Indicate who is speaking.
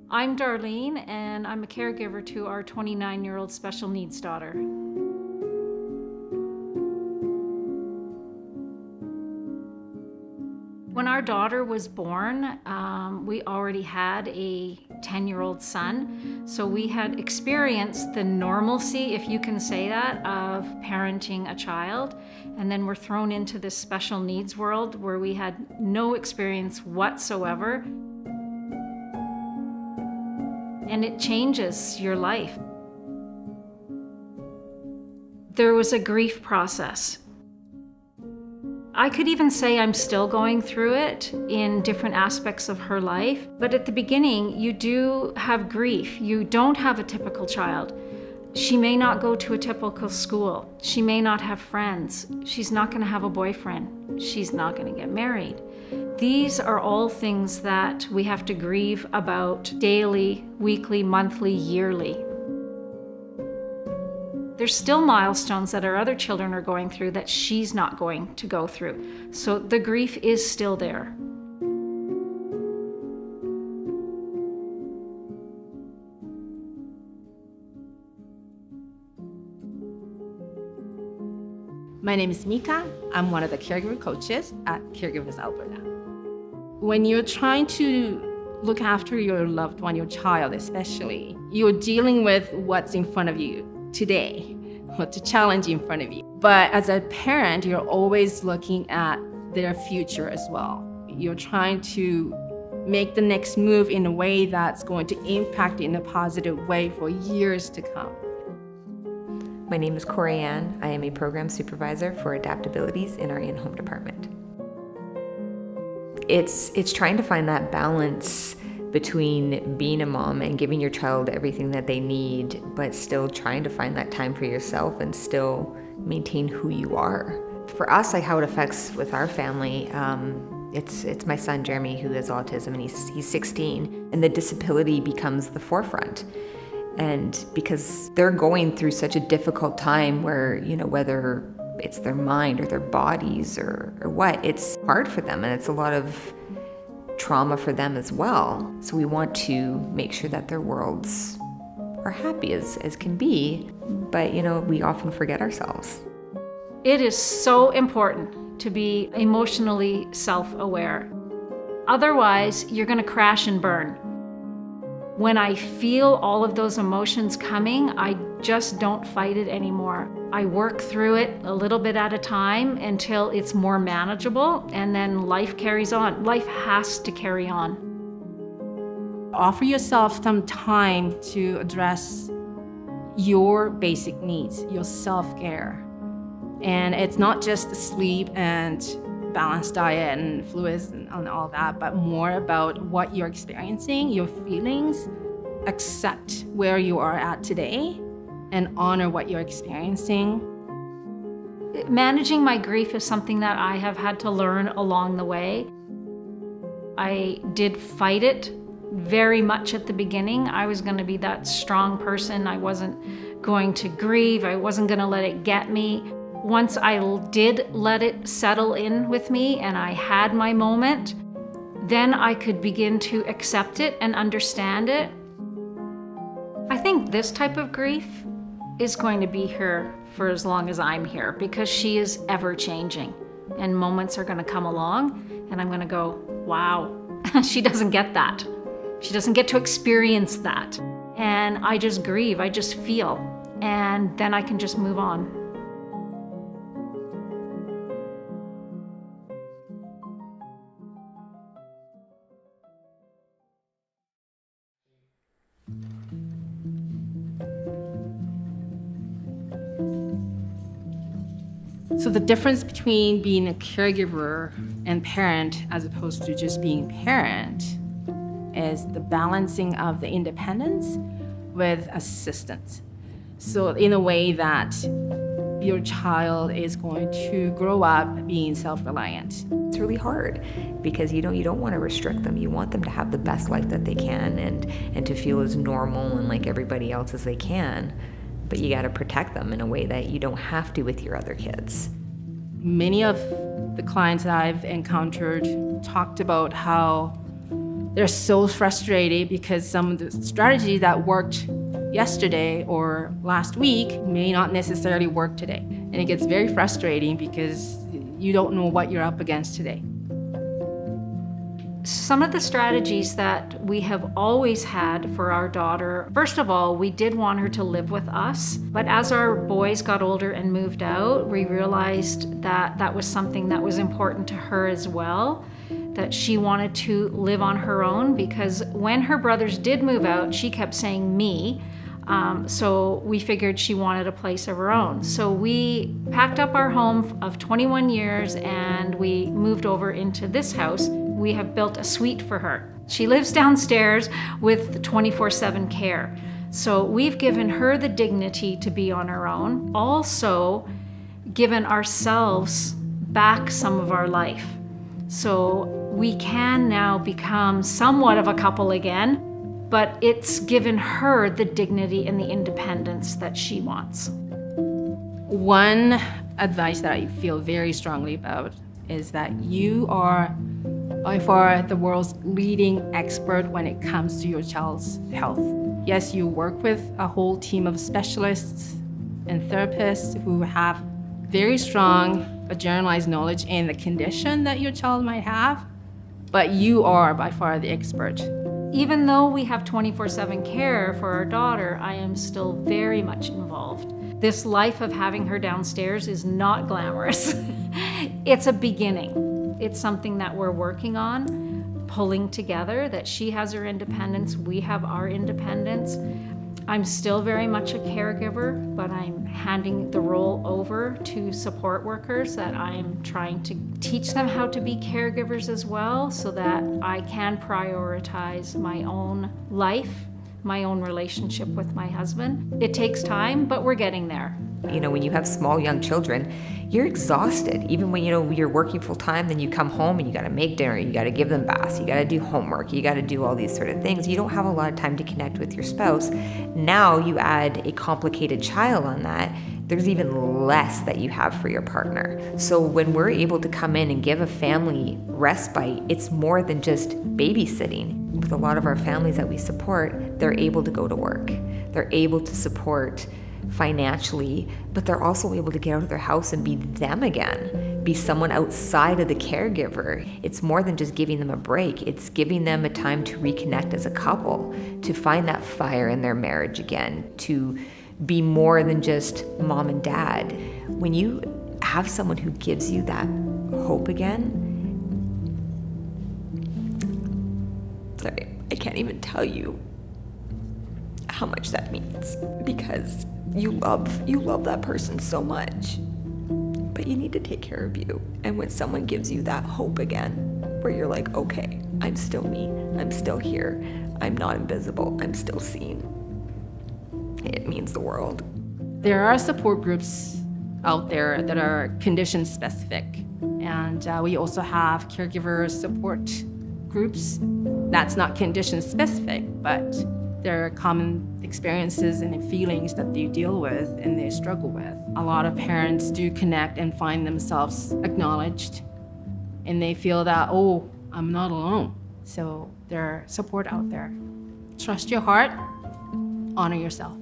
Speaker 1: I'm Darlene, and I'm a caregiver to our 29-year-old special needs daughter. When our daughter was born, we already had a 10-year-old son, so we had experienced the normalcy, if you can say that, of parenting a child, and then we're thrown into this special needs world where we had no experience whatsoever. And it changes your life. There was a grief process. I could even say I'm still going through it in different aspects of her life, but at the beginning, you do have grief. You don't have a typical child. She may not go to a typical school. She may not have friends. She's not going to have a boyfriend. She's not going to get married. These are all things that we have to grieve about daily, weekly, monthly, yearly. There's still milestones that our other children are going through that she's not going to go through. So the grief is still there.
Speaker 2: My name is Mika. I'm one of the caregiver coaches at Caregivers Alberta. When you're trying to look after your loved one, your child especially, you're dealing with what's in front of you today, what's a challenge in front of you. But as a parent, you're always looking at their future as well. You're trying to make the next move in a way that's going to impact in a positive way for years to come.
Speaker 3: My name is Corey Ann. I am a program supervisor for adaptabilities in our in-home department. It's trying to find that balance between being a mom and giving your child everything that they need, but still trying to find that time for yourself and still maintain who you are. For us, like how it affects with our family, it's my son Jeremy who has autism, and he's 16, and the disability becomes the forefront. And because they're going through such a difficult time where, you know, whether it's their mind or their bodies or what, it's hard for them, and it's a lot of trauma for them as well. So we want to make sure that their worlds are happy as can be, but you know, we often forget ourselves.
Speaker 1: It is so important to be emotionally self-aware. Otherwise, you're going to crash and burn. When I feel all of those emotions coming, I just don't fight it anymore. I work through it a little bit at a time until it's more manageable, and then life carries on. Life has to carry on.
Speaker 2: Offer yourself some time to address your basic needs, your self-care. And it's not just sleep and balanced diet and fluids and all that, but more about what you're experiencing, your feelings. Accept where you are at today and honor what you're experiencing.
Speaker 1: Managing my grief is something that I have had to learn along the way. I did fight it very much at the beginning. I was going to be that strong person. I wasn't going to grieve. I wasn't going to let it get me. Once I did let it settle in with me and I had my moment, then I could begin to accept it and understand it. I think this type of grief is going to be here for as long as I'm here, because she is ever changing, and moments are going to come along and I'm going to go, wow, she doesn't get that. She doesn't get to experience that. And I just grieve, I just feel, and then I can just move on.
Speaker 2: So the difference between being a caregiver and parent, as opposed to just being parent, is the balancing of the independence with assistance. So in a way that your child is going to grow up being self-reliant.
Speaker 3: It's really hard because you don't want to restrict them. You want them to have the best life that they can and to feel as normal and like everybody else as they can. But you got to protect them in a way that you don't have to with your other kids.
Speaker 2: Many of the clients that I've encountered talked about how They're so frustrated because some of the strategies that worked yesterday or last week may not necessarily work today. And it gets very frustrating because you don't know what you're up against today.
Speaker 1: Some of the strategies that we have always had for our daughter, first of all, we did want her to live with us, but as our boys got older and moved out, we realized that that was something that was important to her as well, that she wanted to live on her own, because when her brothers did move out, she kept saying me. So we figured she wanted a place of her own. So we packed up our home of 21 years and we moved over into this house. We have built a suite for her. She lives downstairs with 24/7 care. So we've given her the dignity to be on her own. Also given ourselves back some of our life. So we can now become somewhat of a couple again, but it's given her the dignity and the independence that she wants.
Speaker 2: One advice that I feel very strongly about is that you are by far the world's leading expert when it comes to your child's health. Yes, you work with a whole team of specialists and therapists who have very strong generalized knowledge in the condition that your child might have, but you are by far the expert.
Speaker 1: Even though we have 24/7 care for our daughter, I am still very much involved. This life of having her downstairs is not glamorous. It's a beginning. It's something that we're working on, pulling together, that she has her independence, we have our independence. I'm still very much a caregiver, but I'm handing the role over to support workers that I'm trying to teach them how to be caregivers as well, so that I can prioritize my own life, my own relationship with my husband. It takes time, but we're getting there.
Speaker 3: You know, when you have small young children, you're exhausted. Even when, you're working full time, then you come home and you gotta make dinner, you gotta give them baths, you gotta do homework, you gotta do all these sort of things. You don't have a lot of time to connect with your spouse. Now you add a complicated child on that, there's even less that you have for your partner. So when we're able to come in and give a family respite, it's more than just babysitting. With a lot of our families that we support, they're able to go to work. They're able to support financially, but they're also able to get out of their house and be them again, be someone outside of the caregiver. It's more than just giving them a break. It's giving them a time to reconnect as a couple, to find that fire in their marriage again, to be more than just mom and dad. When you have someone who gives you that hope again, sorry, I can't even tell you how much that means, because you love that person so much, but you need to take care of you. And when someone gives you that hope again, where you're like, okay, I'm still me, I'm still here, I'm not invisible, I'm still seen, it means the world.
Speaker 2: There are support groups out there that are condition specific, and we also have caregiver support groups that's not condition specific, but there are common experiences and feelings that they deal with and they struggle with. A lot of parents do connect and find themselves acknowledged, and they feel that, oh, I'm not alone. So there's support out there. Trust your heart, honor yourself.